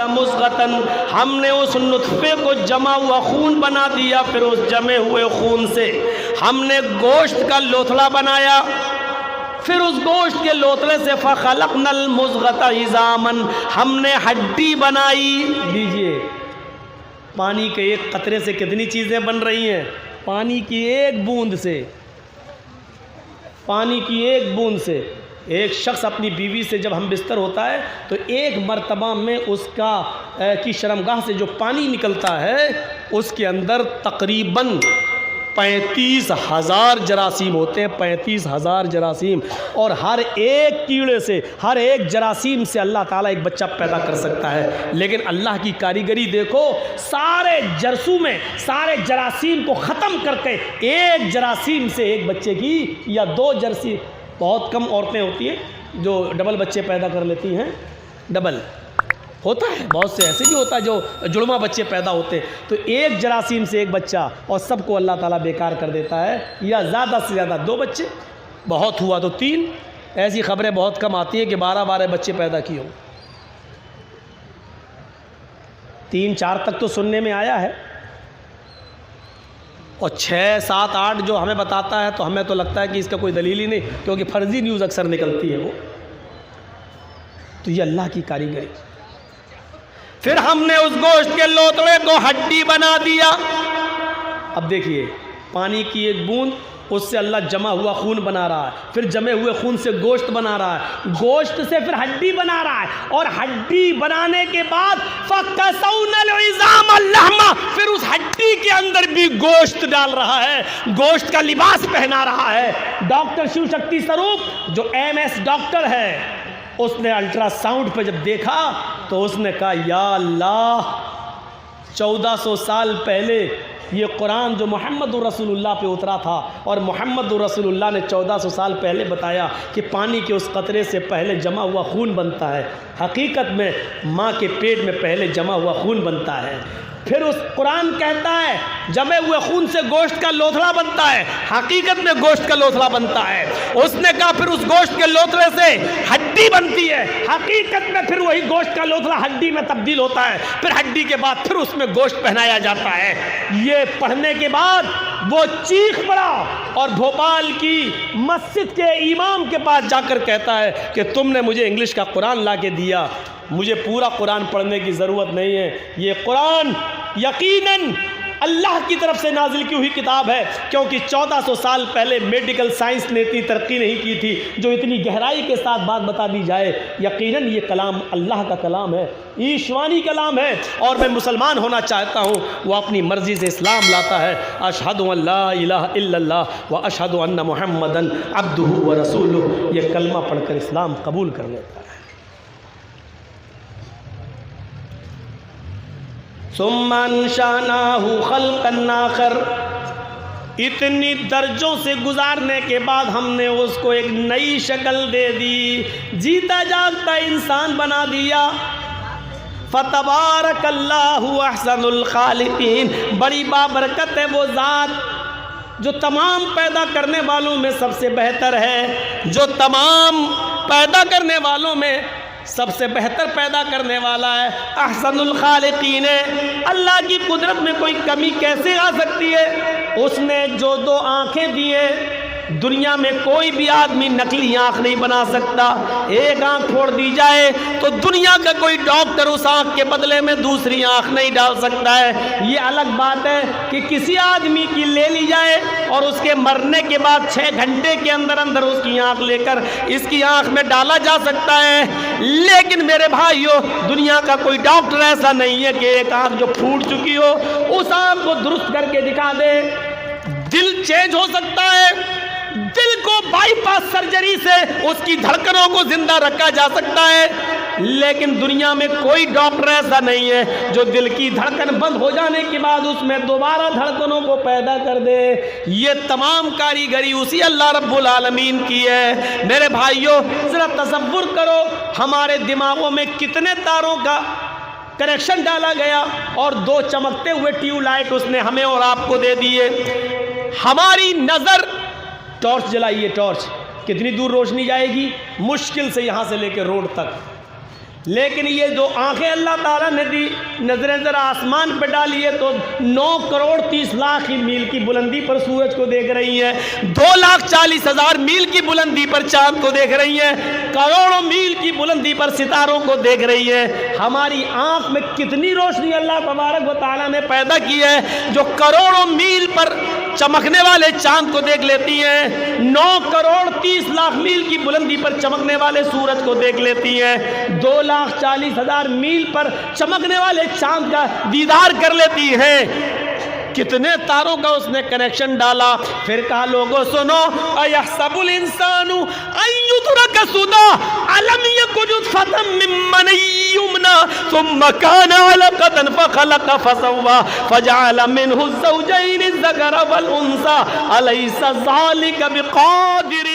مضغتن، ہم نے اس نطفے کو جمع ہوا خون بنا دیا، پھر اس جمے ہوئے خون سے ہم نے گوشت کا لوتھڑا بنایا، پھر اس گوشت کے لوتھڑے سے فخلقنا المضغۃ عظاما، ہم نے ہڈی بنائی۔ لیجئے، پانی کے ایک قطرے سے کتنی چیزیں بن رہی ہیں؟ پانی کی ایک بوند سے، پانی کی ایک بوند سے ایک شخص اپنی بیوی سے جب ہم بستر ہوتا ہے تو ایک مرتبہ میں اس کی شرمگاہ سے جو پانی نکلتا ہے اس کے اندر تقریباً 35,000 جراثیم ہوتے ہیں، 35,000 جراثیم، اور ہر ایک کیڑے سے، ہر ایک جراثیم سے اللہ تعالیٰ ایک بچہ پیدا کر سکتا ہے۔ لیکن اللہ کی کاریگری دیکھو، سارے جرسوں میں سارے جراثیم کو ختم کر کے ایک جراثیم سے ایک بچے کی یا 2 جراثیم، بہت کم عورتیں ہوتی ہیں جو ڈبل بچے پیدا کر لیتی ہیں، ڈبل ہوتا ہے، بہت سے ایسے بھی ہوتا ہے جو جڑواں بچے پیدا ہوتے ہیں، تو ایک جراثیم سے ایک بچہ اور سب کو اللہ تعالیٰ بیکار کر دیتا ہے، یا زیادہ سے زیادہ 2 بچے، بہت ہوا تو 3، ایسی خبریں بہت کم آتی ہیں کہ 12 بچے پیدا کیے ہوں، 3-4 تک تو سننے میں آیا ہے، اور 6, 7, 8 جو ہمیں بتاتا ہے تو ہمیں تو لگتا ہے کہ اس کا کوئی دلیل ہی نہیں، کیونکہ فرضی نیوز اکثر نکلتی ہے وہ۔ تو یہ اللہ کی کاریگری۔ پھر ہم نے اس گوشت کے لوتھڑے کو ہڈی بنا دیا۔ اب دیکھیے، پانی کی ایک بوند، اس سے اللہ جمع ہوا خون بنا رہا ہے، پھر جمے ہوئے خون سے گوشت بنا رہا ہے، گوشت سے پھر ہڈی بنا رہا ہے، اور ہڈی بنانے کے بعد فَكَسَوْنَا الْعِظَامَ اللَّحْمَ، پھر اس ہڈی کے اندر بھی گوشت ڈال رہا ہے، گوشت کا لباس پہنا رہا ہے۔ ڈاکٹر شیو شکتی سروپ جو MS ڈاکٹر ہے، اس نے الٹرا ساؤنڈ پہ جب دیکھا تو اس نے کہا یا اللہ، 1400 سال پہلے یہ قرآن جو محمد رسول اللہ پہ اترا تھا، اور محمد رسول اللہ نے 1400 سال پہلے بتایا کہ پانی کے اس قطرے سے پہلے جمع ہوا خون بنتا ہے، حقیقت میں ماں کے پیٹ میں پہلے جمع ہوا خون بنتا ہے۔ پھر اس قرآن کہتا ہے جمے ہوئے خون سے گوشت کا لوتھڑا بنتا ہے، حقیقت میں گوشت کا لوتھڑا بنتا ہے۔ اس نے کہا پھر اس گوشت کے لوتھڑے سے ہڈی بنتی ہے، حقیقت میں پھر وہی گوشت کا لوتھڑا ہڈی میں تبدیل ہوتا ہے، پھر ہڈی کے بعد پھر اس میں گوشت پہنایا جاتا ہے۔ یہ پڑھنے کے بعد وہ چیخ پڑا اور بھوپال کی مسجد کے امام کے پاس جا کر کہتا ہے کہ تم نے مجھے انگلش کا قرآن لا کے دیا، مجھے پورا قرآن پڑھنے کی ضرورت نہیں ہے، یہ قرآن یقیناً اللہ کی طرف سے نازل کی ہوئی کتاب ہے، کیونکہ 1400 سال پہلے میڈیکل سائنس نے اتنی ترقی نہیں کی تھی جو اتنی گہرائی کے ساتھ بات بتا دی جائے۔ یقیناً یہ کلام اللہ کا کلام ہے، ایشوانی کلام ہے، اور میں مسلمان ہونا چاہتا ہوں، وہ اپنی مرضی سے اسلام لاتا ہے۔ اشہد ان لا الہ الا اللہ و اشہد ان محمدً عبدہ و رسولہ، یہ کلمہ پڑھ کر اسلام قبول کر لیتا ہے۔ ثم انشأناہ خلقا آخر، اتنی درجوں سے گزارنے کے بعد ہم نے اس کو ایک نئی شکل دے دی، جیتا جاگتا انسان بنا دیا۔ فتبارک اللہ احسن الخالقین، بڑی بابرکت ہے وہ ذات جو تمام پیدا کرنے والوں میں سب سے بہتر ہے، جو تمام پیدا کرنے والوں میں سب سے بہتر پیدا کرنے والا ہے، احسن الخالقین ہے۔ اللہ کی قدرت میں کوئی کمی کیسے آ سکتی ہے؟ اس نے جو 2 آنکھیں دی ہیں، دنیا میں کوئی بھی آدمی نقلی آنکھ نہیں بنا سکتا، ایک آنکھ چھوڑ دی جائے تو دنیا کا کوئی ڈاکٹر اس آنکھ کے بدلے میں دوسری آنکھ نہیں ڈال سکتا ہے۔ یہ الگ بات ہے کہ کسی آدمی کی لے لی جائے اور اس کے مرنے کے بعد 6 گھنٹے کے اندر اندر اس کی آنکھ لے کر اس کی آنکھ میں ڈالا جا سکتا ہے، لیکن میرے بھائیو دنیا کا کوئی ڈاکٹر ایسا نہیں ہے کہ ایک آنکھ جو پھوٹ چکی ہو اس آنکھ کو درست کر کے دکھا دے۔ دل چینج ہو سکتا ہے، دل کو بائی پاس سرجری سے اس کی دھڑکنوں کو زندہ رکھا جا سکتا ہے، لیکن دنیا میں کوئی ڈاکٹر ایسا نہیں ہے جو دل کی دھڑکن بند ہو جانے کے بعد اس میں دوبارہ دھڑکنوں کو پیدا کر دے۔ یہ تمام کاریگری اسی اللہ رب العالمین کی ہے۔ میرے بھائیوں ذرا تصور کرو ہمارے دماغوں میں کتنے تاروں کا کنیکشن ڈالا گیا اور 2 چمکتے ہوئے ٹیوب لائٹ اس نے ہمیں اور آپ کو دے دیے۔ ہماری نظر، ٹارچ جلائیے، ٹارچ کتنی دور روشنی جائے گی؟ مشکل سے یہاں سے لے کے روڈ تک، لیکن یہ جو آنکھیں اللہ تعالیٰ نے دی، نظریں ذرا آسمان پہ ڈالیے تو 9,30,00,000 میل کی بلندی پر سورج کو دیکھ رہی ہیں، 2,40,000 میل کی بلندی پر چاند کو دیکھ رہی ہیں، کروڑوں میل کی بلندی پر ستاروں کو دیکھ رہی ہیں۔ ہماری آنکھ میں کتنی روشنی اللہ تبارک و تعالیٰ نے پیدا کی ہے جو کروڑوں میل پر چمکنے والے چاند کو دیکھ لیتی ہیں، 9,30,00,000 میل کی بلندی پر چمکنے والے سورج کو دیکھ لیتی ہیں، 2,40,000 میل پر چمکنے والے چاند کا دیدار کر لیتی ہیں۔ کتنے تاروں کا اس نے کنیکشن ڈالا۔ پھر کہا لوگوں سنو، اَيَحْسَبُ الْإِنسَانُ أَن يُتْرَكَ سُدًى أَلَمْ يَكُ نُطْفَةً مِّن مَّنِيٍّ يُمْنَىٰ ثُمَّ كَانَ عَلَقَةً فَخَلَقَ فَسَوَّىٰ فَجَعَلَ مِنْهُ الزَّوْجَيْنِ الذَّكَرَ وَالْأُنثَىٰ أَلَيْسَ ذَٰلِكَ بِقَادِرٍ